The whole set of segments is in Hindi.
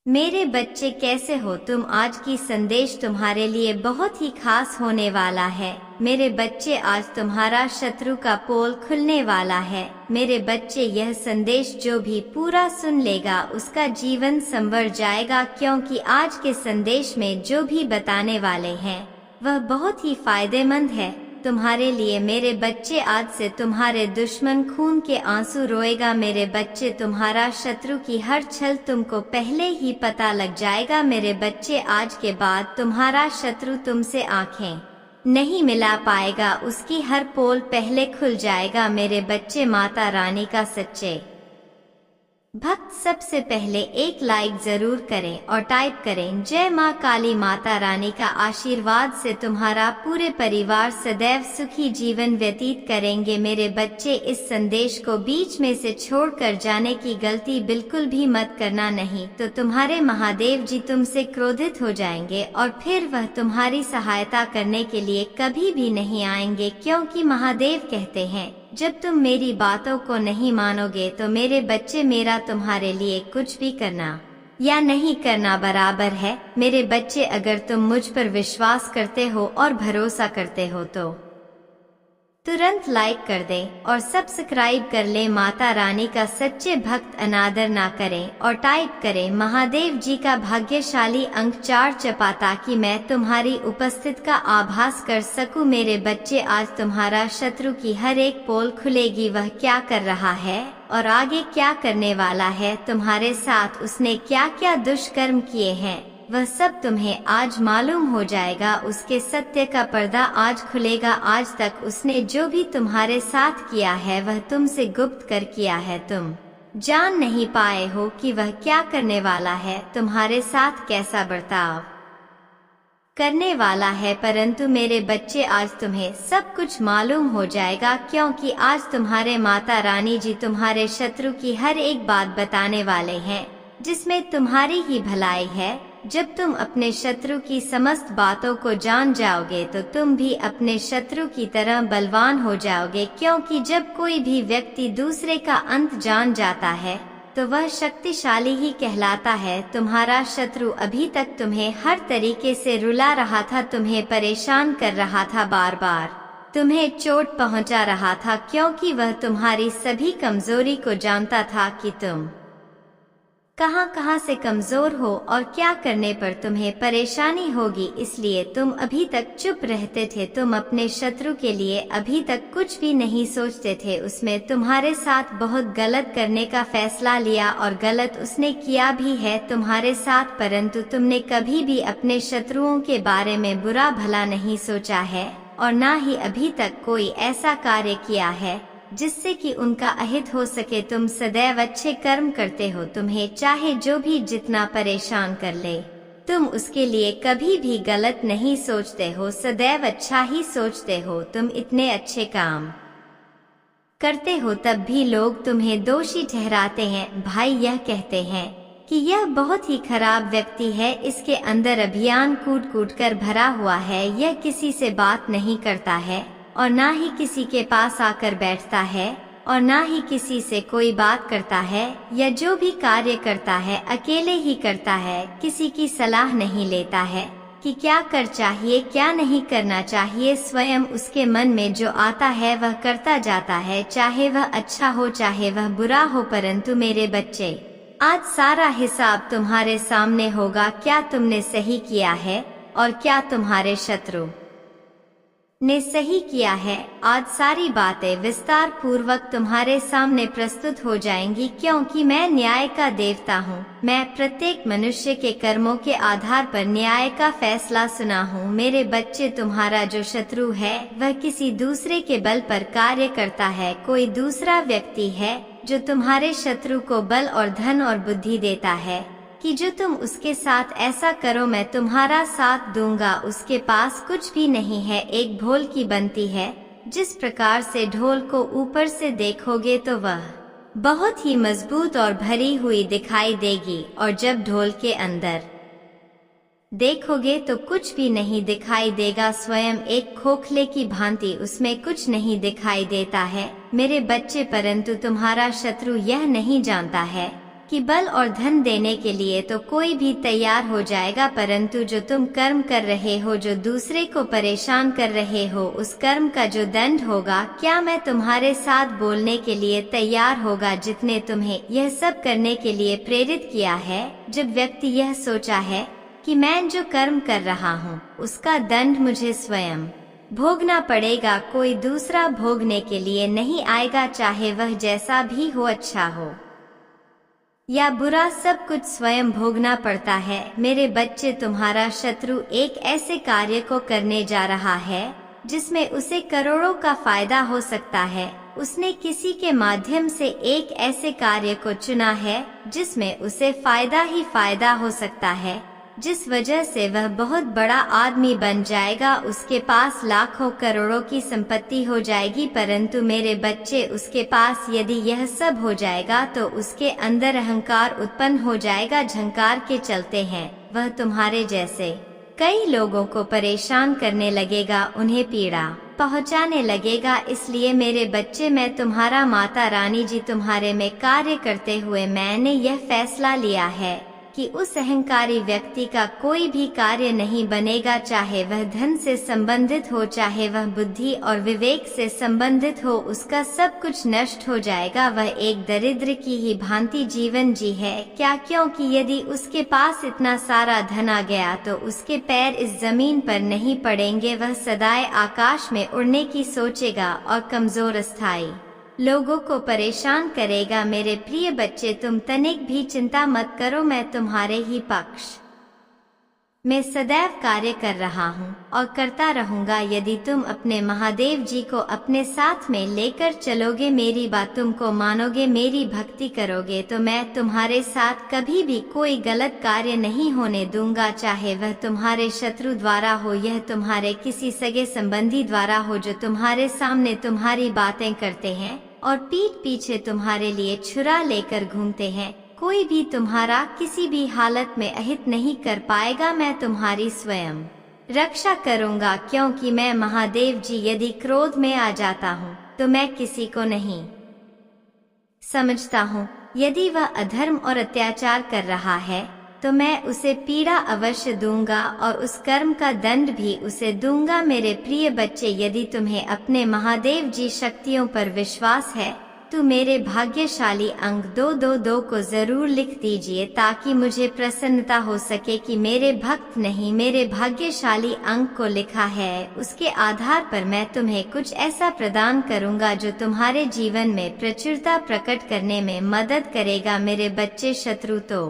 मेरे बच्चे कैसे हो तुम। आज की संदेश तुम्हारे लिए बहुत ही खास होने वाला है। मेरे बच्चे आज तुम्हारा शत्रु का पोल खुलने वाला है। मेरे बच्चे यह संदेश जो भी पूरा सुन लेगा उसका जीवन संवर जाएगा, क्योंकि आज के संदेश में जो भी बताने वाले हैं वह बहुत ही फायदेमंद है तुम्हारे लिए। मेरे बच्चे आज से तुम्हारे दुश्मन खून के आंसू रोएगा। मेरे बच्चे तुम्हारा शत्रु की हर छल तुमको पहले ही पता लग जाएगा। मेरे बच्चे आज के बाद तुम्हारा शत्रु तुमसे आंखें नहीं मिला पाएगा, उसकी हर पोल पहले खुल जाएगा। मेरे बच्चे माता रानी का सच्चे भक्त सबसे पहले एक लाइक जरूर करें और टाइप करें जय माँ काली। माता रानी का आशीर्वाद से तुम्हारा पूरे परिवार सदैव सुखी जीवन व्यतीत करेंगे। मेरे बच्चे इस संदेश को बीच में से छोड़कर जाने की गलती बिल्कुल भी मत करना, नहीं तो तुम्हारे महादेव जी तुमसे क्रोधित हो जाएंगे और फिर वह तुम्हारी सहायता करने के लिए कभी भी नहीं आएंगे, क्योंकि महादेव कहते हैं जब तुम मेरी बातों को नहीं मानोगे तो मेरे बच्चे मेरा तुम्हारे लिए कुछ भी करना या नहीं करना बराबर है। मेरे बच्चे अगर तुम मुझ पर विश्वास करते हो और भरोसा करते हो तो तुरंत लाइक कर दें और सब्सक्राइब कर ले। माता रानी का सच्चे भक्त अनादर ना करें और टाइप करें महादेव जी का भाग्यशाली अंक 4 चपा, ताकि मैं तुम्हारी उपस्थिति का आभास कर सकूं। मेरे बच्चे आज तुम्हारा शत्रु की हर एक पोल खुलेगी, वह क्या कर रहा है और आगे क्या करने वाला है तुम्हारे साथ, उसने क्या क्या दुष्कर्म किए हैं वह सब तुम्हें आज मालूम हो जाएगा। उसके सत्य का पर्दा आज खुलेगा। आज तक उसने जो भी तुम्हारे साथ किया है वह तुमसे गुप्त कर किया है। तुम जान नहीं पाए हो कि वह क्या करने वाला है, तुम्हारे साथ कैसा बर्ताव करने वाला है, परंतु मेरे बच्चे आज तुम्हें सब कुछ मालूम हो जाएगा, क्योंकि आज तुम्हारे माता रानी जी तुम्हारे शत्रु की हर एक बात बताने वाले हैं जिसमें तुम्हारी ही भलाई है। जब तुम अपने शत्रु की समस्त बातों को जान जाओगे तो तुम भी अपने शत्रु की तरह बलवान हो जाओगे, क्योंकि जब कोई भी व्यक्ति दूसरे का अंत जान जाता है तो वह शक्तिशाली ही कहलाता है। तुम्हारा शत्रु अभी तक तुम्हें हर तरीके से रुला रहा था, तुम्हें परेशान कर रहा था, बार बार तुम्हें चोट पहुंचा रहा था, क्योंकि वह तुम्हारी सभी कमजोरी को जानता था कि तुम कहां से कमजोर हो और क्या करने पर तुम्हें परेशानी होगी, इसलिए तुम अभी तक चुप रहते थे। तुम अपने शत्रु के लिए अभी तक कुछ भी नहीं सोचते थे। उसमें तुम्हारे साथ बहुत गलत करने का फैसला लिया और गलत उसने किया भी है तुम्हारे साथ, परंतु तुमने कभी भी अपने शत्रुओं के बारे में बुरा भला नहीं सोचा है और ना ही अभी तक कोई ऐसा कार्य किया है जिससे कि उनका अहित हो सके। तुम सदैव अच्छे कर्म करते हो, तुम्हें चाहे जो भी जितना परेशान कर ले तुम उसके लिए कभी भी गलत नहीं सोचते हो, सदैव अच्छा ही सोचते हो। तुम इतने अच्छे काम करते हो तब भी लोग तुम्हें दोषी ठहराते हैं। भाई यह कहते हैं कि यह बहुत ही खराब व्यक्ति है, इसके अंदर अभियान कूट कूट कर भरा हुआ है, यह किसी से बात नहीं करता है और ना ही किसी के पास आकर बैठता है और ना ही किसी से कोई बात करता है, या जो भी कार्य करता है अकेले ही करता है, किसी की सलाह नहीं लेता है कि क्या कर चाहिए क्या नहीं करना चाहिए। स्वयं उसके मन में जो आता है वह करता जाता है, चाहे वह अच्छा हो चाहे वह बुरा हो। परंतु मेरे बच्चे आज सारा हिसाब तुम्हारे सामने होगा, क्या तुमने सही किया है और क्या तुम्हारे शत्रु ने सही किया है। आज सारी बातें विस्तार पूर्वक तुम्हारे सामने प्रस्तुत हो जाएंगी, क्योंकि मैं न्याय का देवता हूँ। मैं प्रत्येक मनुष्य के कर्मों के आधार पर न्याय का फैसला सुना हूँ। मेरे बच्चे तुम्हारा जो शत्रु है वह किसी दूसरे के बल पर कार्य करता है। कोई दूसरा व्यक्ति है जो तुम्हारे शत्रु को बल और धन और बुद्धि देता है कि जो तुम उसके साथ ऐसा करो मैं तुम्हारा साथ दूंगा। उसके पास कुछ भी नहीं है, एक ढोल की बनती है। जिस प्रकार से ढोल को ऊपर से देखोगे तो वह बहुत ही मजबूत और भरी हुई दिखाई देगी, और जब ढोल के अंदर देखोगे तो कुछ भी नहीं दिखाई देगा, स्वयं एक खोखले की भांति उसमें कुछ नहीं दिखाई देता है। मेरे बच्चे परंतु तुम्हारा शत्रु यह नहीं जानता है कि बल और धन देने के लिए तो कोई भी तैयार हो जाएगा, परंतु जो तुम कर्म कर रहे हो, जो दूसरे को परेशान कर रहे हो, उस कर्म का जो दंड होगा, क्या मैं तुम्हारे साथ बोलने के लिए तैयार होगा जितने तुम्हें यह सब करने के लिए प्रेरित किया है। जब व्यक्ति यह सोचा है कि मैं जो कर्म कर रहा हूँ उसका दंड मुझे स्वयं भोगना पड़ेगा, कोई दूसरा भोगने के लिए नहीं आएगा, चाहे वह जैसा भी हो, अच्छा हो या बुरा, सब कुछ स्वयं भोगना पड़ता है। मेरे बच्चे, तुम्हारा शत्रु एक ऐसे कार्य को करने जा रहा है जिसमें उसे करोड़ों का फायदा हो सकता है। उसने किसी के माध्यम से एक ऐसे कार्य को चुना है जिसमें उसे फायदा ही फायदा हो सकता है, जिस वजह से वह बहुत बड़ा आदमी बन जाएगा, उसके पास लाखों करोड़ों की संपत्ति हो जाएगी। परंतु मेरे बच्चे, उसके पास यदि यह सब हो जाएगा तो उसके अंदर अहंकार उत्पन्न हो जाएगा, झंकार के चलते हैं वह तुम्हारे जैसे कई लोगों को परेशान करने लगेगा, उन्हें पीड़ा पहुंचाने लगेगा। इसलिए मेरे बच्चे, मैं तुम्हारा माता रानी जी तुम्हारे में कार्य करते हुए मैंने यह फैसला लिया है कि उस अहंकारी व्यक्ति का कोई भी कार्य नहीं बनेगा, चाहे वह धन से संबंधित हो, चाहे वह बुद्धि और विवेक से संबंधित हो, उसका सब कुछ नष्ट हो जाएगा। वह एक दरिद्र की ही भांति जीवन जी है। क्या? क्योंकि यदि उसके पास इतना सारा धन आ गया तो उसके पैर इस जमीन पर नहीं पड़ेंगे, वह सदाए आकाश में उड़ने की सोचेगा और कमजोर अस्थाई लोगों को परेशान करेगा। मेरे प्रिय बच्चे, तुम तनिक भी चिंता मत करो, मैं तुम्हारे ही पक्ष में सदैव कार्य कर रहा हूँ और करता रहूँगा। यदि तुम अपने महादेव जी को अपने साथ में लेकर चलोगे, मेरी बात तुमको मानोगे, मेरी भक्ति करोगे, तो मैं तुम्हारे साथ कभी भी कोई गलत कार्य नहीं होने दूंगा, चाहे वह तुम्हारे शत्रु द्वारा हो, यह तुम्हारे किसी सगे संबंधी द्वारा हो जो तुम्हारे सामने तुम्हारी बातें करते हैं और पीठ पीछे तुम्हारे लिए छुरा लेकर घूमते हैं। कोई भी तुम्हारा किसी भी हालत में अहित नहीं कर पाएगा। मैं तुम्हारी स्वयं रक्षा करूंगा, क्योंकि मैं महादेव जी यदि क्रोध में आ जाता हूँ तो मैं किसी को नहीं समझता हूँ। यदि वह अधर्म और अत्याचार कर रहा है तो मैं उसे पीड़ा अवश्य दूंगा और उस कर्म का दंड भी उसे दूंगा। मेरे प्रिय बच्चे, यदि तुम्हें अपने महादेव जी शक्तियों पर विश्वास है तो मेरे भाग्यशाली अंक 222 को जरूर लिख दीजिए, ताकि मुझे प्रसन्नता हो सके कि मेरे भक्त नहीं, मेरे भाग्यशाली अंक को लिखा है। उसके आधार पर मैं तुम्हें कुछ ऐसा प्रदान करूंगा जो तुम्हारे जीवन में प्रचुरता प्रकट करने में मदद करेगा। मेरे बच्चे, शत्रु तो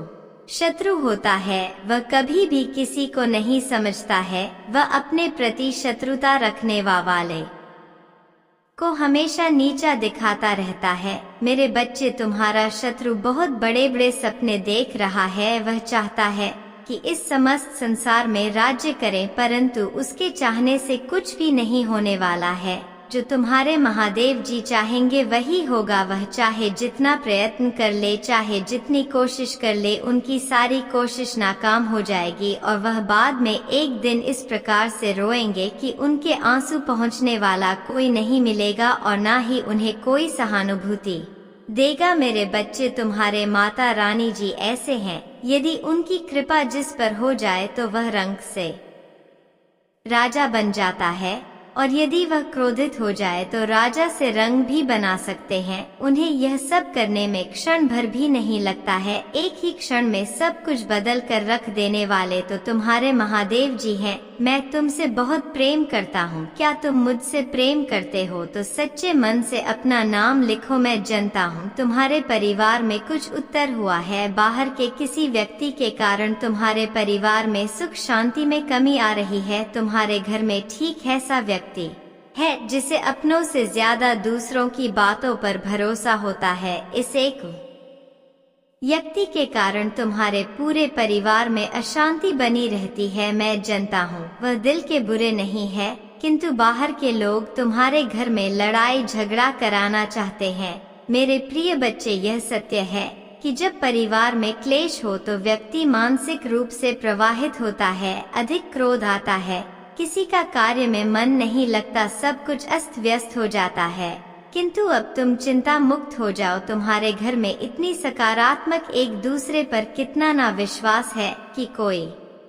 शत्रु होता है, वह कभी भी किसी को नहीं समझता है, वह अपने प्रति शत्रुता रखने वाले को हमेशा नीचा दिखाता रहता है। मेरे बच्चे, तुम्हारा शत्रु बहुत बड़े बड़े सपने देख रहा है। वह चाहता है कि इस समस्त संसार में राज्य करे, परंतु उसके चाहने से कुछ भी नहीं होने वाला है। जो तुम्हारे महादेव जी चाहेंगे वही होगा। वह चाहे जितना प्रयत्न कर ले, चाहे जितनी कोशिश कर ले, उनकी सारी कोशिश नाकाम हो जाएगी और वह बाद में एक दिन इस प्रकार से रोएंगे कि उनके आंसू पहुंचने वाला कोई नहीं मिलेगा और ना ही उन्हें कोई सहानुभूति देगा। मेरे बच्चे, तुम्हारे माता रानी जी ऐसे हैं, यदि उनकी कृपा जिस पर हो जाए तो वह रंग से राजा बन जाता है, और यदि वह क्रोधित हो जाए तो राजा से रंग भी बना सकते हैं। उन्हें यह सब करने में क्षण भर भी नहीं लगता है। एक ही क्षण में सब कुछ बदल कर रख देने वाले तो तुम्हारे महादेव जी हैं। मैं तुमसे बहुत प्रेम करता हूँ। क्या तुम मुझसे प्रेम करते हो तो सच्चे मन से अपना नाम लिखो। मैं जानता हूँ तुम्हारे परिवार में कुछ उत्तर हुआ है। बाहर के किसी व्यक्ति के कारण तुम्हारे परिवार में सुख शांति में कमी आ रही है। तुम्हारे घर में ठीक ऐसा व्यक्ति है जिसे अपनों से ज्यादा दूसरों की बातों पर भरोसा होता है। इस एक व्यक्ति के कारण तुम्हारे पूरे परिवार में अशांति बनी रहती है। मैं जानता हूँ वह दिल के बुरे नहीं है, किंतु बाहर के लोग तुम्हारे घर में लड़ाई झगड़ा कराना चाहते हैं। मेरे प्रिय बच्चे, यह सत्य है कि जब परिवार में क्लेश हो तो व्यक्ति मानसिक रूप से प्रवाहित होता है, अधिक क्रोध आता है, किसी का कार्य में मन नहीं लगता, सब कुछ अस्त व्यस्त हो जाता है। किंतु अब तुम चिंता मुक्त हो जाओ। तुम्हारे घर में इतनी सकारात्मक एक दूसरे पर कितना ना विश्वास है कि कोई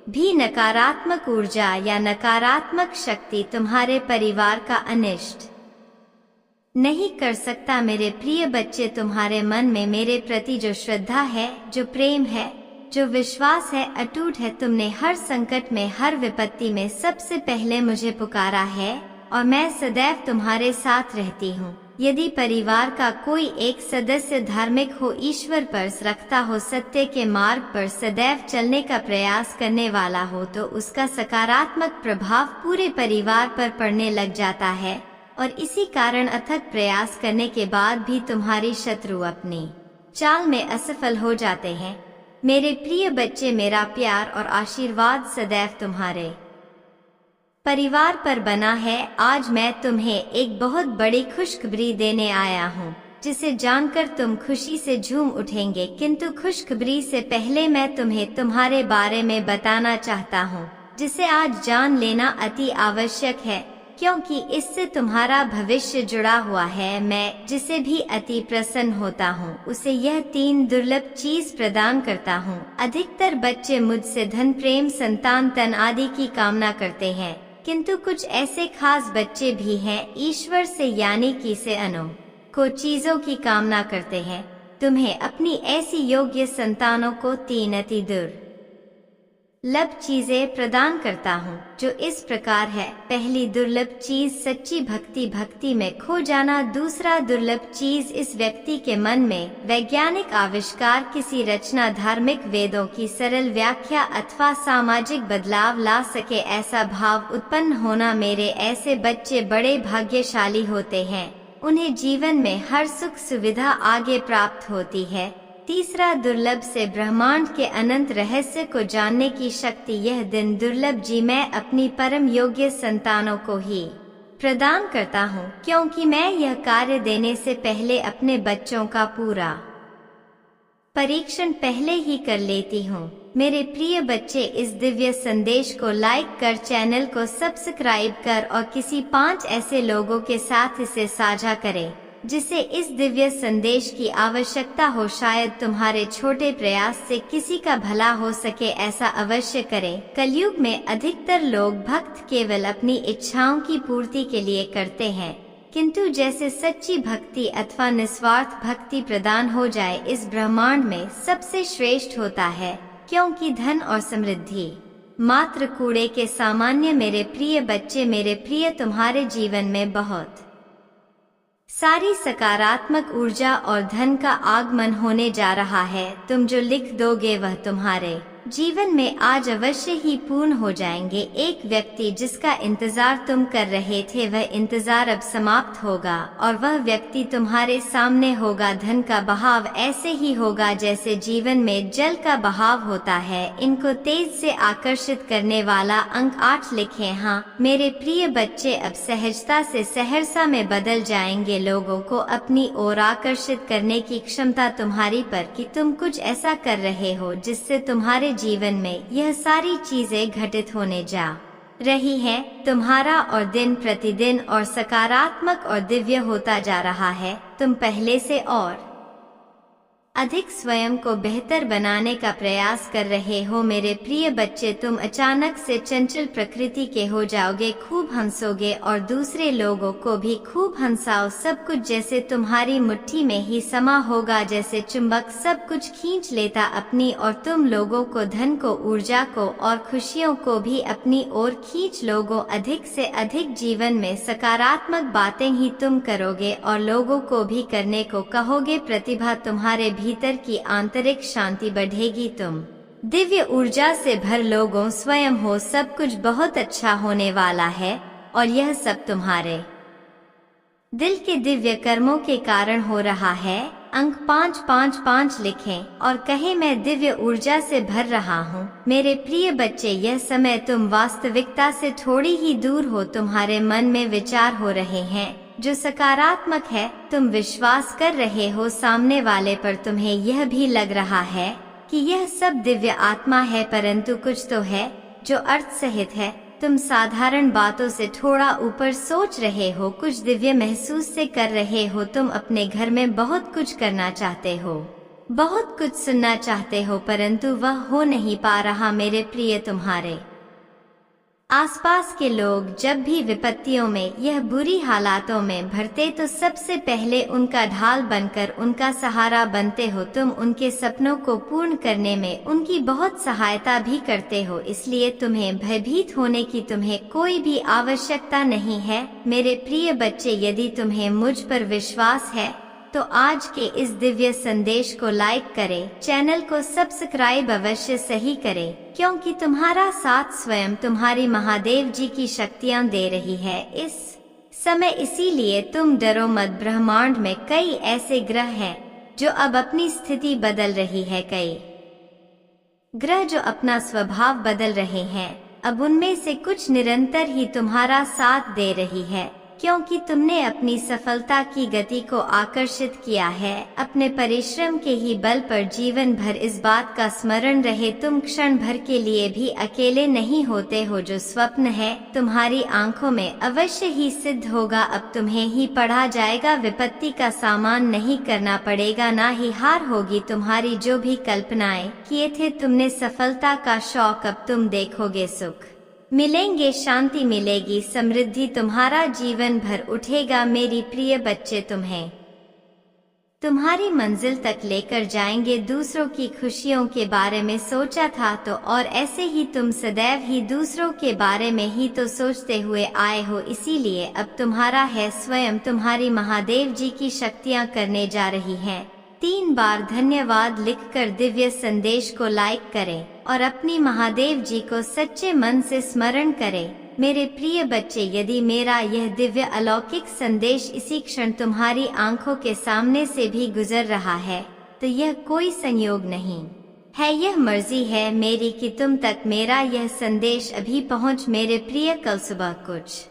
भी नकारात्मक ऊर्जा या नकारात्मक शक्ति तुम्हारे परिवार का अनिष्ट नहीं कर सकता। मेरे प्रिय बच्चे, तुम्हारे मन में मेरे प्रति जो श्रद्धा है, जो प्रेम है, जो विश्वास है, अटूट है। तुमने हर संकट में, हर विपत्ति में सबसे पहले मुझे पुकारा है और मैं सदैव तुम्हारे साथ रहती हूँ। यदि परिवार का कोई एक सदस्य धार्मिक हो, ईश्वर पर रखता हो, सत्य के मार्ग पर सदैव चलने का प्रयास करने वाला हो, तो उसका सकारात्मक प्रभाव पूरे परिवार पर पड़ने लग जाता है। और इसी कारण अथक प्रयास करने के बाद भी तुम्हारी शत्रु अपनी चाल में असफल हो जाते हैं। मेरे प्रिय बच्चे, मेरा प्यार और आशीर्वाद सदैव तुम्हारे परिवार पर बना है। आज मैं तुम्हें एक बहुत बड़ी खुशखबरी देने आया हूँ, जिसे जानकर तुम खुशी से झूम उठेंगे। किंतु खुशखबरी से पहले मैं तुम्हें तुम्हारे बारे में बताना चाहता हूँ, जिसे आज जान लेना अति आवश्यक है, क्योंकि इससे तुम्हारा भविष्य जुड़ा हुआ है। मैं जिसे भी अति प्रसन्न होता हूँ, उसे यह 3 दुर्लभ चीज प्रदान करता हूँ। अधिकतर बच्चे मुझसे धन, प्रेम, संतान, तन आदि की कामना करते हैं, किंतु कुछ ऐसे खास बच्चे भी हैं ईश्वर से यानी कि से को चीजों की कामना करते हैं। तुम्हें अपनी ऐसी योग्य संतानों को 3 अति दुर्लभ चीजें प्रदान करता हूँ, जो इस प्रकार है। पहली दुर्लभ चीज सच्ची भक्ति, भक्ति में खो जाना। दूसरा दुर्लभ चीज इस व्यक्ति के मन में वैज्ञानिक आविष्कार, किसी रचना, धार्मिक वेदों की सरल व्याख्या अथवा सामाजिक बदलाव ला सके, ऐसा भाव उत्पन्न होना। मेरे ऐसे बच्चे बड़े भाग्यशाली होते हैं, उन्हें जीवन में हर सुख सुविधा आगे प्राप्त होती है। तीसरा दुर्लभ से ब्रह्मांड के अनंत रहस्य को जानने की शक्ति। यह दिन दुर्लभ जी मैं अपनी परम योग्य संतानों को ही प्रदान करता हूँ, क्योंकि मैं यह कार्य देने से पहले अपने बच्चों का पूरा परीक्षण पहले ही कर लेती हूँ। मेरे प्रिय बच्चे, इस दिव्य संदेश को लाइक कर, चैनल को सब्सक्राइब कर और किसी 5 ऐसे लोगों के साथ इसे साझा करें जिसे इस दिव्य संदेश की आवश्यकता हो। शायद तुम्हारे छोटे प्रयास से किसी का भला हो सके, ऐसा अवश्य करें। कलयुग में अधिकतर लोग भक्त केवल अपनी इच्छाओं की पूर्ति के लिए करते हैं, किंतु जैसे सच्ची भक्ति अथवा निस्वार्थ भक्ति प्रदान हो जाए, इस ब्रह्मांड में सबसे श्रेष्ठ होता है, क्योंकि धन और समृद्धि मात्र कूड़े के सामान्य। मेरे प्रिय बच्चे, मेरे प्रिय, तुम्हारे जीवन में बहुत सारी सकारात्मक ऊर्जा और धन का आगमन होने जा रहा है। तुम जो लिख दोगे वह तुम्हारे जीवन में आज अवश्य ही पूर्ण हो जाएंगे। एक व्यक्ति जिसका इंतजार तुम कर रहे थे, वह इंतजार अब समाप्त होगा और वह व्यक्ति तुम्हारे सामने होगा। धन का बहाव ऐसे ही होगा जैसे जीवन में जल का बहाव होता है। इनको तेज से आकर्षित करने वाला अंक 8 लिखें। हाँ मेरे प्रिय बच्चे, अब सहजता से सहरसा में बदल जाएंगे। लोगों को अपनी ओर आकर्षित करने की क्षमता तुम्हारी पर कि तुम कुछ ऐसा कर रहे हो जिससे तुम्हारे जीवन में यह सारी चीजें घटित होने जा रही हैं। तुम्हारा और दिन प्रतिदिन और सकारात्मक और दिव्य होता जा रहा है। तुम पहले से और अधिक स्वयं को बेहतर बनाने का प्रयास कर रहे हो। मेरे प्रिय बच्चे, तुम अचानक से चंचल प्रकृति के हो जाओगे, खूब हंसोगे और दूसरे लोगों को भी खूब हंसाओ। सब कुछ जैसे तुम्हारी मुट्ठी में ही समा होगा, जैसे चुंबक सब कुछ खींच लेता अपनी और तुम लोगों को, धन को, ऊर्जा को और खुशियों को भी अपनी ओर खींच लोगो। अधिक से अधिक जीवन में सकारात्मक बातें ही तुम करोगे और लोगों को भी करने को कहोगे। प्रतिभा तुम्हारे भीतर की आंतरिक शांति बढ़ेगी। तुम दिव्य ऊर्जा से भर लोगों स्वयं हो। सब कुछ बहुत अच्छा होने वाला है और यह सब तुम्हारे दिल के दिव्य कर्मों के कारण हो रहा है। अंक 555 लिखें और कहें, मैं दिव्य ऊर्जा से भर रहा हूँ। मेरे प्रिय बच्चे, यह समय तुम वास्तविकता से थोड़ी ही दूर हो। तुम्हारे मन में विचार हो रहे हैं जो सकारात्मक है। तुम विश्वास कर रहे हो सामने वाले पर। तुम्हें यह भी लग रहा है कि यह सब दिव्य आत्मा है, परंतु कुछ तो है जो अर्थ सहित है। तुम साधारण बातों से थोड़ा ऊपर सोच रहे हो, कुछ दिव्य महसूस से कर रहे हो। तुम अपने घर में बहुत कुछ करना चाहते हो, बहुत कुछ सुनना चाहते हो, परंतु वह हो नहीं पा रहा। मेरे प्रिय, तुम्हारे आसपास के लोग जब भी विपत्तियों में, यह बुरी हालातों में भरते, तो सबसे पहले उनका ढाल बनकर उनका सहारा बनते हो। तुम उनके सपनों को पूर्ण करने में उनकी बहुत सहायता भी करते हो, इसलिए तुम्हें भयभीत होने की तुम्हें कोई भी आवश्यकता नहीं है। मेरे प्रिय बच्चे, यदि तुम्हें मुझ पर विश्वास है तो आज के इस दिव्य संदेश को लाइक करें, चैनल को सब्सक्राइब अवश्य सही करें, क्योंकि तुम्हारा साथ स्वयं तुम्हारी महादेव जी की शक्तियाँ दे रही है इस समय। इसीलिए तुम डरो मत। ब्रह्मांड में कई ऐसे ग्रह हैं जो अब अपनी स्थिति बदल रही है, कई ग्रह जो अपना स्वभाव बदल रहे हैं। अब उनमें से कुछ निरंतर ही तुम्हारा साथ दे रही है, क्योंकि तुमने अपनी सफलता की गति को आकर्षित किया है। अपने परिश्रम के ही बल पर जीवन भर इस बात का स्मरण रहे, तुम क्षण भर के लिए भी अकेले नहीं होते हो। जो स्वप्न है तुम्हारी आंखों में अवश्य ही सिद्ध होगा। अब तुम्हें ही पढ़ा जाएगा, विपत्ति का सामना नहीं करना पड़ेगा, ना ही हार होगी। तुम्हारी जो भी कल्पनाएं किए थे तुमने, सफलता का शौक, अब तुम देखोगे सुख मिलेंगे, शांति मिलेगी, समृद्धि तुम्हारा जीवन भर उठेगा। मेरी प्रिय बच्चे, तुम्हें तुम्हारी मंजिल तक लेकर जाएंगे। दूसरों की खुशियों के बारे में सोचा था तो, और ऐसे ही तुम सदैव ही दूसरों के बारे में ही तो सोचते हुए आए हो, इसीलिए अब तुम्हारा है स्वयं तुम्हारी महादेव जी की शक्तियाँ करने जा रही हैं। 3 बार धन्यवाद लिखकर दिव्य संदेश को लाइक करें और अपनी महादेव जी को सच्चे मन से स्मरण करें। मेरे प्रिय बच्चे, यदि मेरा यह दिव्य अलौकिक संदेश इसी क्षण तुम्हारी आंखों के सामने से भी गुजर रहा है, तो यह कोई संयोग नहीं है, यह मर्जी है मेरी कि तुम तक मेरा यह संदेश अभी पहुँच। मेरे प्रिय, कल सुबह कुछ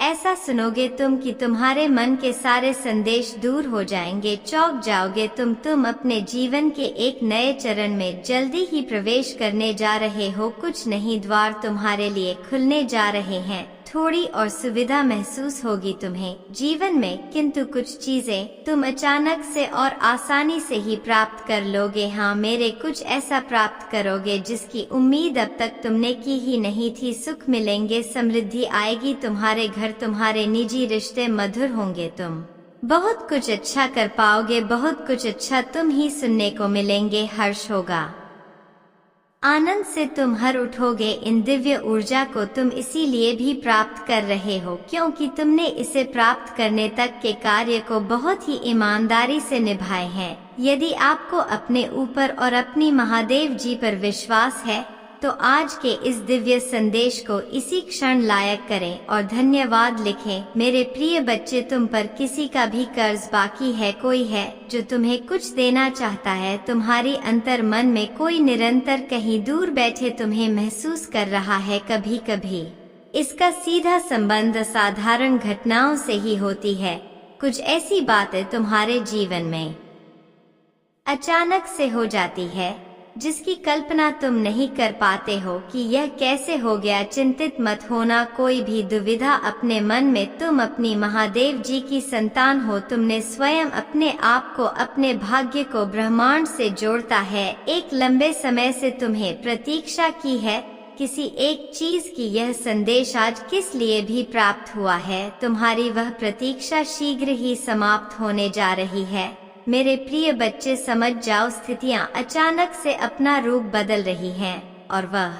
ऐसा सुनोगे तुम कि तुम्हारे मन के सारे संदेश दूर हो जाएंगे, चौंक जाओगे तुम अपने जीवन के एक नए चरण में जल्दी ही प्रवेश करने जा रहे हो। कुछ नहीं द्वार तुम्हारे लिए खुलने जा रहे हैं। थोड़ी और सुविधा महसूस होगी तुम्हें जीवन में, किंतु कुछ चीजें तुम अचानक से और आसानी से ही प्राप्त कर लोगे। हाँ मेरे, कुछ ऐसा प्राप्त करोगे जिसकी उम्मीद अब तक तुमने की ही नहीं थी। सुख मिलेंगे, समृद्धि आएगी, तुम्हारे घर, तुम्हारे निजी रिश्ते मधुर होंगे, तुम बहुत कुछ अच्छा कर पाओगे, बहुत कुछ अच्छा तुम ही सुनने को मिलेंगे। हर्ष होगा, आनंद से तुम हर उठोगे। इन दिव्य ऊर्जा को तुम इसीलिए भी प्राप्त कर रहे हो क्योंकि तुमने इसे प्राप्त करने तक के कार्य को बहुत ही ईमानदारी से निभाए हैं। यदि आपको अपने ऊपर और अपनी महादेव जी पर विश्वास है तो आज के इस दिव्य संदेश को इसी क्षण लायक करें और धन्यवाद लिखें। मेरे प्रिय बच्चे, तुम पर किसी का भी कर्ज बाकी है, कोई है जो तुम्हें कुछ देना चाहता है, तुम्हारी अंतर मन में कोई निरंतर कहीं दूर बैठे तुम्हें महसूस कर रहा है। कभी कभी इसका सीधा संबंध असाधारण घटनाओं से ही होती है। कुछ ऐसी बातें तुम्हारे जीवन में अचानक से हो जाती है जिसकी कल्पना तुम नहीं कर पाते हो कि यह कैसे हो गया। चिंतित मत होना, कोई भी दुविधा अपने मन में, तुम अपनी महादेव जी की संतान हो। तुमने स्वयं अपने आप को, अपने भाग्य को ब्रह्मांड से जोड़ता है। एक लंबे समय से तुम्हें प्रतीक्षा की है किसी एक चीज की। यह संदेश आज किस लिए भी प्राप्त हुआ है, तुम्हारी वह प्रतीक्षा शीघ्र ही समाप्त होने जा रही है। मेरे प्रिय बच्चे, समझ जाओ, स्थितियां अचानक से अपना रूप बदल रही हैं और वह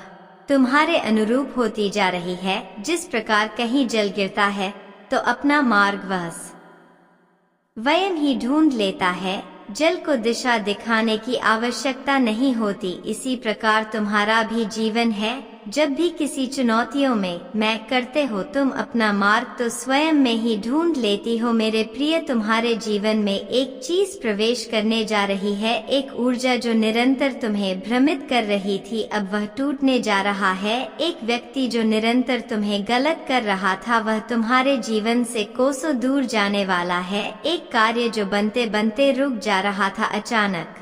तुम्हारे अनुरूप होती जा रही है। जिस प्रकार कहीं जल गिरता है तो अपना मार्ग वह स्वयं ही ढूंढ लेता है, जल को दिशा दिखाने की आवश्यकता नहीं होती। इसी प्रकार तुम्हारा भी जीवन है। जब भी किसी चुनौतियों में मैं करते हो तुम अपना मार्ग तो स्वयं में ही ढूंढ लेती हो। मेरे प्रिय, तुम्हारे जीवन में एक चीज प्रवेश करने जा रही है, एक ऊर्जा जो निरंतर तुम्हें भ्रमित कर रही थी, अब वह टूटने जा रहा है। एक व्यक्ति जो निरंतर तुम्हें गलत कर रहा था वह तुम्हारे जीवन से कोसों दूर जाने वाला है। एक कार्य जो बनते बनते रुक जा रहा था, अचानक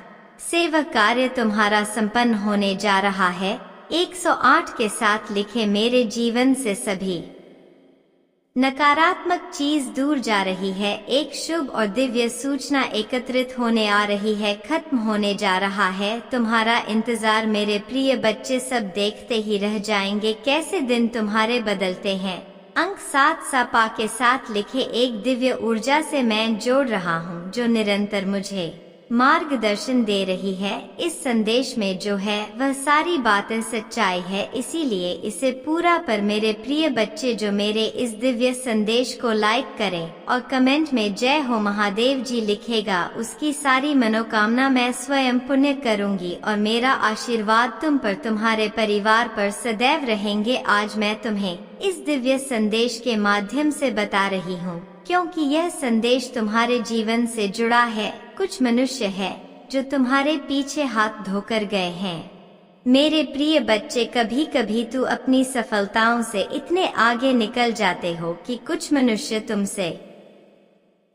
से वह कार्य तुम्हारा संपन्न होने जा रहा है। 108 के साथ लिखे, मेरे जीवन से सभी नकारात्मक चीज दूर जा रही है। एक शुभ और दिव्य सूचना एकत्रित होने आ रही है, खत्म होने जा रहा है तुम्हारा इंतजार। मेरे प्रिय बच्चे, सब देखते ही रह जाएंगे कैसे दिन तुम्हारे बदलते हैं। अंक 7 सपा के साथ लिखे, एक दिव्य ऊर्जा से मैं जोड़ रहा हूँ जो निरंतर मुझे मार्गदर्शन दे रही है। इस संदेश में जो है वह सारी बातें सच्चाई है, इसीलिए इसे पूरा पर मेरे प्रिय बच्चे जो मेरे इस दिव्य संदेश को लाइक करें और कमेंट में जय हो महादेव जी लिखेगा, उसकी सारी मनोकामना मैं स्वयं पुण्य करूंगी और मेरा आशीर्वाद तुम पर, तुम्हारे परिवार पर सदैव रहेंगे। आज मैं तुम्हें इस दिव्य संदेश के माध्यम से बता रही हूँ क्योंकि यह संदेश तुम्हारे जीवन से जुड़ा है। कुछ मनुष्य है जो तुम्हारे पीछे हाथ धोकर गए हैं। मेरे प्रिय बच्चे, कभी कभी तू अपनी सफलताओं से इतने आगे निकल जाते हो कि कुछ मनुष्य तुमसे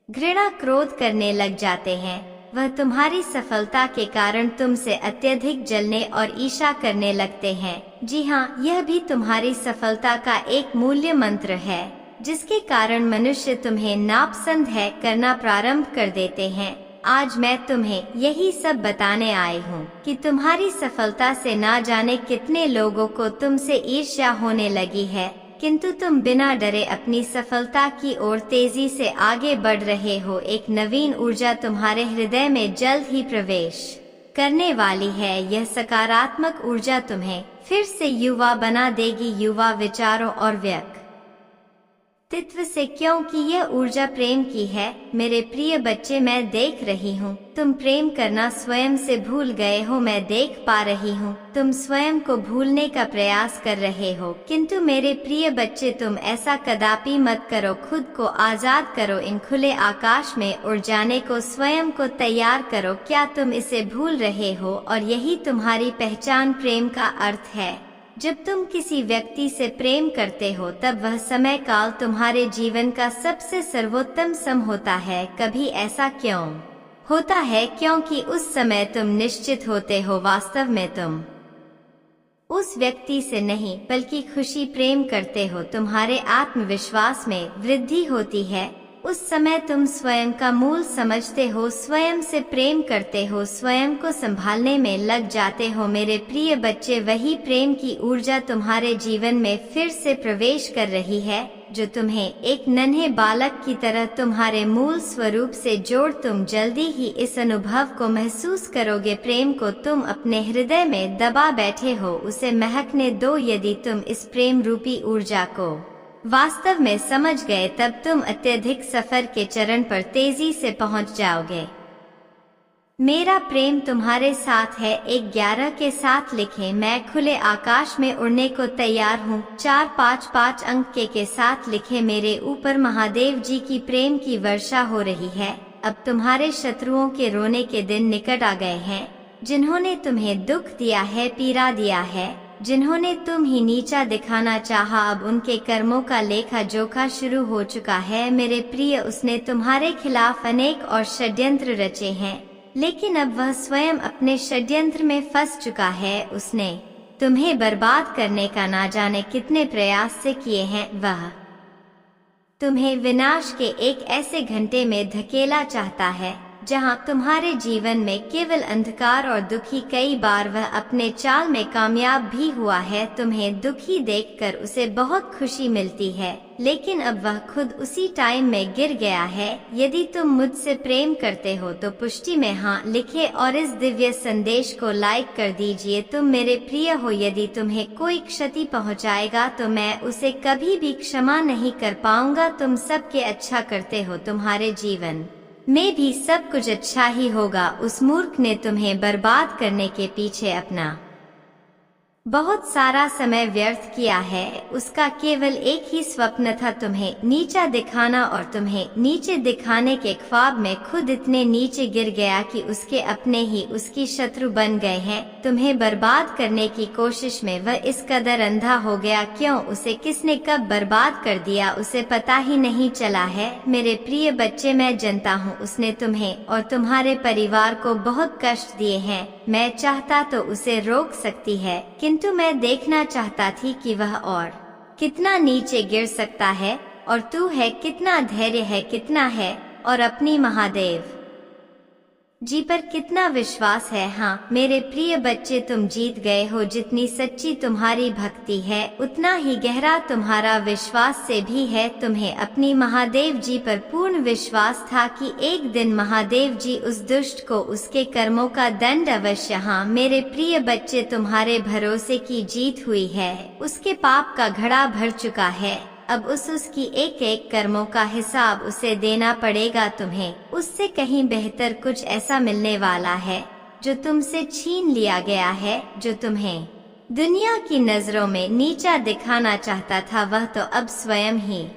घृणा क्रोध करने लग जाते हैं। वह तुम्हारी सफलता के कारण तुमसे अत्यधिक जलने और ईर्ष्या करने लगते हैं। जी हाँ, यह भी तुम्हारी सफलता का एक मूल्य मंत्र है जिसके कारण मनुष्य तुम्हें नापसंद है करना प्रारंभ कर देते हैं। आज मैं तुम्हें यही सब बताने आई हूँ कि तुम्हारी सफलता से ना जाने कितने लोगों को तुमसे ईर्ष्या होने लगी है, किंतु तुम बिना डरे अपनी सफलता की ओर तेजी से आगे बढ़ रहे हो। एक नवीन ऊर्जा तुम्हारे हृदय में जल्द ही प्रवेश करने वाली है। यह सकारात्मक ऊर्जा तुम्हें फिर से युवा बना देगी, युवा विचारों और व्यक्तित्व से, क्योंकि यह ऊर्जा प्रेम की है। मेरे प्रिय बच्चे, मैं देख रही हूँ तुम प्रेम करना स्वयं से भूल गए हो। मैं देख पा रही हूँ तुम स्वयं को भूलने का प्रयास कर रहे हो, किंतु मेरे प्रिय बच्चे तुम ऐसा कदापि मत करो। खुद को आजाद करो, इन खुले आकाश में उड़ जाने को स्वयं को तैयार करो। क्या तुम इसे भूल रहे हो? और यही तुम्हारी पहचान प्रेम का अर्थ है। जब तुम किसी व्यक्ति से प्रेम करते हो तब वह समय काल तुम्हारे जीवन का सबसे सर्वोत्तम समय होता है। कभी ऐसा क्यों होता है? क्योंकि उस समय तुम निश्चित होते हो वास्तव में तुम उस व्यक्ति से नहीं बल्कि खुशी प्रेम करते हो। तुम्हारे आत्मविश्वास में वृद्धि होती है। उस समय तुम स्वयं का मूल समझते हो, स्वयं से प्रेम करते हो, स्वयं को संभालने में लग जाते हो। मेरे प्रिय बच्चे, वही प्रेम की ऊर्जा तुम्हारे जीवन में फिर से प्रवेश कर रही है जो तुम्हें एक नन्हे बालक की तरह तुम्हारे मूल स्वरूप से जोड़। तुम जल्दी ही इस अनुभव को महसूस करोगे। प्रेम को तुम अपने हृदय में दबा बैठे हो, उसे महकने दो। यदि तुम इस प्रेम रूपी ऊर्जा को वास्तव में समझ गए तब तुम अत्यधिक सफर के चरण पर तेजी से पहुंच जाओगे। मेरा प्रेम तुम्हारे साथ है। 11 के साथ लिखें, मैं खुले आकाश में उड़ने को तैयार हूँ। 455 अंक के साथ लिखें, मेरे ऊपर महादेव जी की प्रेम की वर्षा हो रही है। अब तुम्हारे शत्रुओं के रोने के दिन निकट आ गए हैं। जिन्होंने तुम्हें दुख दिया है, पीड़ा दिया है, जिन्होंने तुम ही नीचा दिखाना चाहा, अब उनके कर्मों का लेखा जोखा शुरू हो चुका है। मेरे प्रिय, उसने तुम्हारे खिलाफ अनेक और षड्यंत्र रचे हैं, लेकिन अब वह स्वयं अपने षड्यंत्र में फंस चुका है। उसने तुम्हें बर्बाद करने का ना जाने कितने प्रयास से किए हैं। वह तुम्हें विनाश के एक ऐसे घंटे में धकेला चाहता है जहां तुम्हारे जीवन में केवल अंधकार और दुखी। कई बार वह अपने चाल में कामयाब भी हुआ है। तुम्हें दुखी देखकर उसे बहुत खुशी मिलती है, लेकिन अब वह खुद उसी टाइम में गिर गया है। यदि तुम मुझसे प्रेम करते हो तो पुष्टि में हाँ लिखे और इस दिव्य संदेश को लाइक कर दीजिए। तुम मेरे प्रिय हो। यदि तुम्हें कोई क्षति पहुंचाएगा तो मैं उसे कभी भी क्षमा नहीं कर पाऊंगा। तुम सबके अच्छा करते हो, तुम्हारे जीवन में भी सब कुछ अच्छा ही होगा। उस मूर्ख ने तुम्हें बर्बाद करने के पीछे अपना बहुत सारा समय व्यर्थ किया है। उसका केवल एक ही स्वप्न था, तुम्हें नीचा दिखाना, और तुम्हें नीचे दिखाने के ख्वाब में खुद इतने नीचे गिर गया कि उसके अपने ही उसकी शत्रु बन गए हैं। तुम्हें बर्बाद करने की कोशिश में वह इस कदर अंधा हो गया। क्यों? उसे किसने कब बर्बाद कर दिया उसे पता ही नहीं चला है। मेरे प्रिय बच्चे, मैं जानता हूँ उसने तुम्हें और तुम्हारे परिवार को बहुत कष्ट दिए हैं। मैं चाहता तो उसे रोक सकती है, किंतु मैं देखना चाहता थी कि वह और कितना नीचे गिर सकता है, और तू है कितना धैर्य है, कितना है, और अपनी महादेव जी पर कितना विश्वास है। हाँ मेरे प्रिय बच्चे, तुम जीत गए हो। जितनी सच्ची तुम्हारी भक्ति है, उतना ही गहरा तुम्हारा विश्वास से भी है। तुम्हें अपनी महादेव जी पर पूर्ण विश्वास था कि एक दिन महादेव जी उस दुष्ट को उसके कर्मों का दंड अवश्य। हाँ मेरे प्रिय बच्चे, तुम्हारे भरोसे की जीत हुई है। उसके पाप का घड़ा भर चुका है। अब उसकी एक एक कर्मों का हिसाब उसे देना पड़ेगा। तुम्हें उससे कहीं बेहतर कुछ ऐसा मिलने वाला है जो तुमसे छीन लिया गया है। जो तुम्हें दुनिया की नजरों में नीचा दिखाना चाहता था, वह तो अब स्वयं ही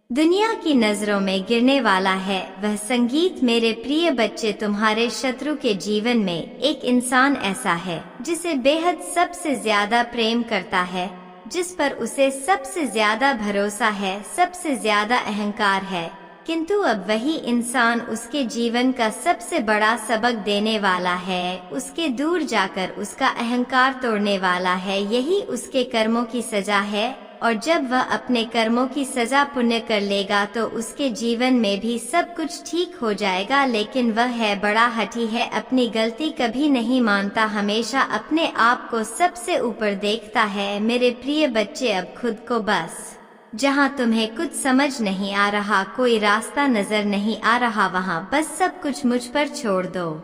दुनिया की नजरों में गिरने वाला है। वह संगीत मेरे प्रिय बच्चे, तुम्हारे शत्रु के जीवन में एक इंसान ऐसा है जिसे बेहद सबसे ज्यादा प्रेम करता है, जिस पर उसे सबसे ज्यादा भरोसा है, सबसे ज्यादा अहंकार है। किंतु अब वही इंसान उसके जीवन का सबसे बड़ा सबक देने वाला है। उसके दूर जाकर उसका अहंकार तोड़ने वाला है। यही उसके कर्मों की सजा है। और जब वह अपने कर्मों की सजा पुण्य कर लेगा तो उसके जीवन में भी सब कुछ ठीक हो जाएगा। लेकिन वह है बड़ा हठी है, अपनी गलती कभी नहीं मानता, हमेशा अपने आप को सबसे ऊपर देखता है। मेरे प्रिय बच्चे, अब खुद को बस जहाँ तुम्हें कुछ समझ नहीं आ रहा, कोई रास्ता नजर नहीं आ रहा, वहाँ बस सब कुछ मुझ पर छोड़ दो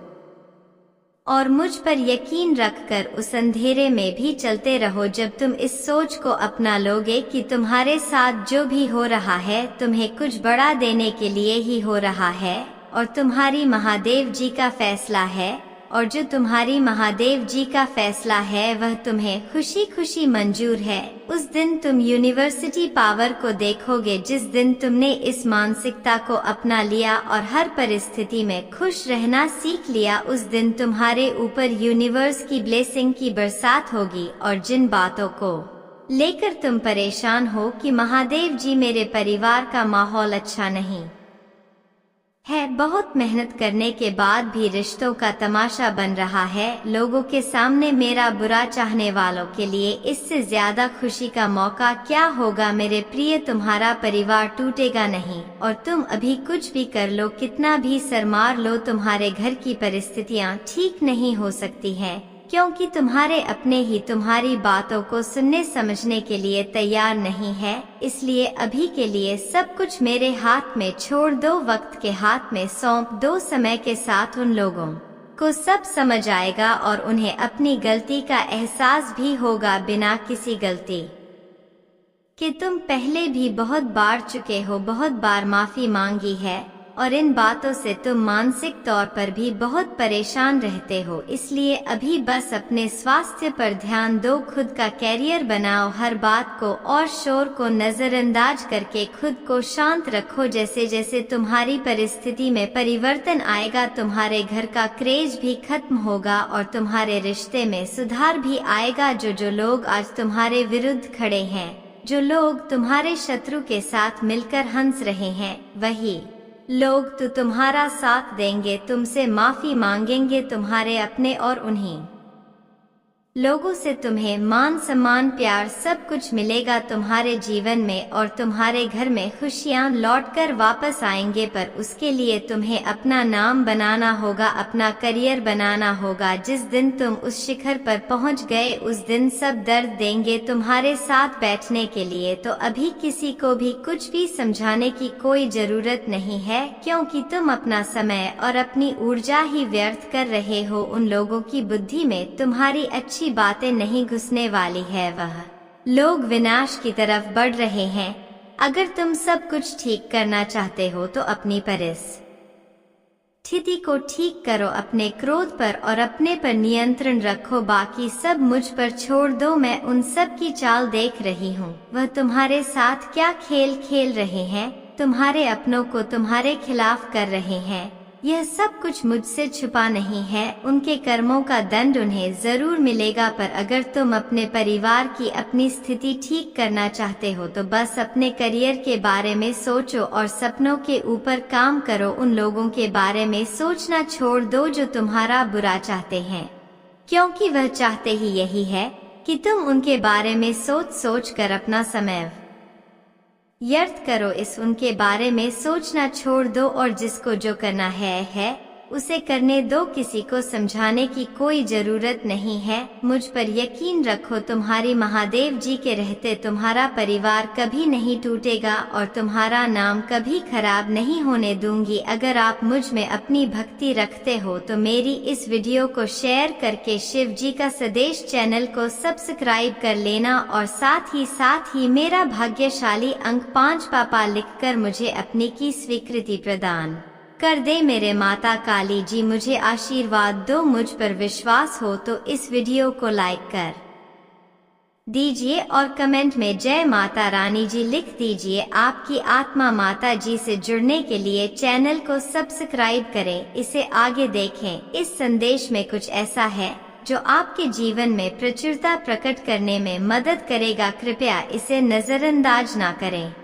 और मुझ पर यकीन रखकर उस अंधेरे में भी चलते रहो। जब तुम इस सोच को अपना लोगे कि तुम्हारे साथ जो भी हो रहा है तुम्हें कुछ बड़ा देने के लिए ही हो रहा है और तुम्हारी महादेव जी का फैसला है, और जो तुम्हारी महादेव जी का फैसला है वह तुम्हें खुशी खुशी मंजूर है, उस दिन तुम यूनिवर्सिटी पावर को देखोगे। जिस दिन तुमने इस मानसिकता को अपना लिया और हर परिस्थिति में खुश रहना सीख लिया, उस दिन तुम्हारे ऊपर यूनिवर्स की ब्लेसिंग की बरसात होगी। और जिन बातों को लेकर तुम परेशान हो कि महादेव जी मेरे परिवार का माहौल अच्छा नहीं है, बहुत मेहनत करने के बाद भी रिश्तों का तमाशा बन रहा है, लोगों के सामने मेरा बुरा चाहने वालों के लिए इससे ज्यादा खुशी का मौका क्या होगा। मेरे प्रिय, तुम्हारा परिवार टूटेगा नहीं और तुम अभी कुछ भी कर लो, कितना भी सर मार लो, तुम्हारे घर की परिस्थितियाँ ठीक नहीं हो सकती हैं, क्योंकि तुम्हारे अपने ही तुम्हारी बातों को सुनने समझने के लिए तैयार नहीं है। इसलिए अभी के लिए सब कुछ मेरे हाथ में छोड़ दो, वक्त के हाथ में सौंप दो। समय के साथ उन लोगों को सब समझ आएगा और उन्हें अपनी गलती का एहसास भी होगा, बिना किसी गलती कि तुम पहले भी बहुत बार चुके हो, बहुत बार माफी मांगी है और इन बातों से तुम मानसिक तौर पर भी बहुत परेशान रहते हो। इसलिए अभी बस अपने स्वास्थ्य पर ध्यान दो, खुद का कैरियर बनाओ, हर बात को और शोर को नजरअंदाज करके खुद को शांत रखो। जैसे जैसे तुम्हारी परिस्थिति में परिवर्तन आएगा, तुम्हारे घर का क्रेज भी खत्म होगा और तुम्हारे रिश्ते में सुधार भी आएगा। जो लोग आज तुम्हारे विरुद्ध खड़े हैं, जो लोग तुम्हारे शत्रु के साथ मिलकर हंस रहे हैं, वही लोग तो तुम्हारा साथ देंगे, तुमसे माफी मांगेंगे, तुम्हारे अपने और उन्हीं लोगों से तुम्हें मान सम्मान प्यार सब कुछ मिलेगा तुम्हारे जीवन में और तुम्हारे घर में खुशियां लौटकर वापस आएंगे। पर उसके लिए तुम्हें अपना नाम बनाना होगा, अपना करियर बनाना होगा। जिस दिन तुम उस शिखर पर पहुंच गए उस दिन सब दर्द देंगे तुम्हारे साथ बैठने के लिए। तो अभी किसी को भी कुछ भी समझाने की कोई जरूरत नहीं है, क्योंकि तुम अपना समय और अपनी ऊर्जा ही व्यर्थ कर रहे हो। उन लोगों की बुद्धि में तुम्हारी अच्छी बातें नहीं घुसने वाली है, वह लोग विनाश की तरफ बढ़ रहे हैं। अगर तुम सब कुछ ठीक करना चाहते हो तो अपनी परिस्थिति को ठीक करो, अपने क्रोध पर और अपने पर नियंत्रण रखो, बाकी सब मुझ पर छोड़ दो। मैं उन सब की चाल देख रही हूँ, वह तुम्हारे साथ क्या खेल खेल रहे हैं, तुम्हारे अपनों को तुम्हारे खिलाफ कर रहे हैं। यह सब कुछ मुझसे छुपा नहीं है। उनके कर्मों का दंड उन्हें जरूर मिलेगा, पर अगर तुम अपने परिवार की अपनी स्थिति ठीक करना चाहते हो तो बस अपने करियर के बारे में सोचो और सपनों के ऊपर काम करो। उन लोगों के बारे में सोचना छोड़ दो जो तुम्हारा बुरा चाहते हैं, क्योंकि वह चाहते ही यही है कि तुम उनके बारे में सोच कर अपना समय व्यर्थ करो। उनके बारे में सोचना छोड़ दो और जिसको जो करना है उसे करने दो। किसी को समझाने की कोई जरूरत नहीं है। मुझ पर यकीन रखो, तुम्हारी महादेव जी के रहते तुम्हारा परिवार कभी नहीं टूटेगा और तुम्हारा नाम कभी खराब नहीं होने दूंगी। अगर आप मुझ में अपनी भक्ति रखते हो तो मेरी इस वीडियो को शेयर करके शिव जी का संदेश चैनल को सब्सक्राइब कर लेना और साथ ही मेरा भाग्यशाली अंक 5 पापा लिखकर मुझे अपनी की स्वीकृति प्रदान कर दे। मेरे माता काली जी मुझे आशीर्वाद दो। मुझ पर विश्वास हो तो इस वीडियो को लाइक कर दीजिए और कमेंट में जय माता रानी जी लिख दीजिए। आपकी आत्मा माता जी से जुड़ने के लिए चैनल को सब्सक्राइब करें, इसे आगे देखें। इस संदेश में कुछ ऐसा है जो आपके जीवन में प्रचुरता प्रकट करने में मदद करेगा। कृपया इसे नजरअंदाज ना करें।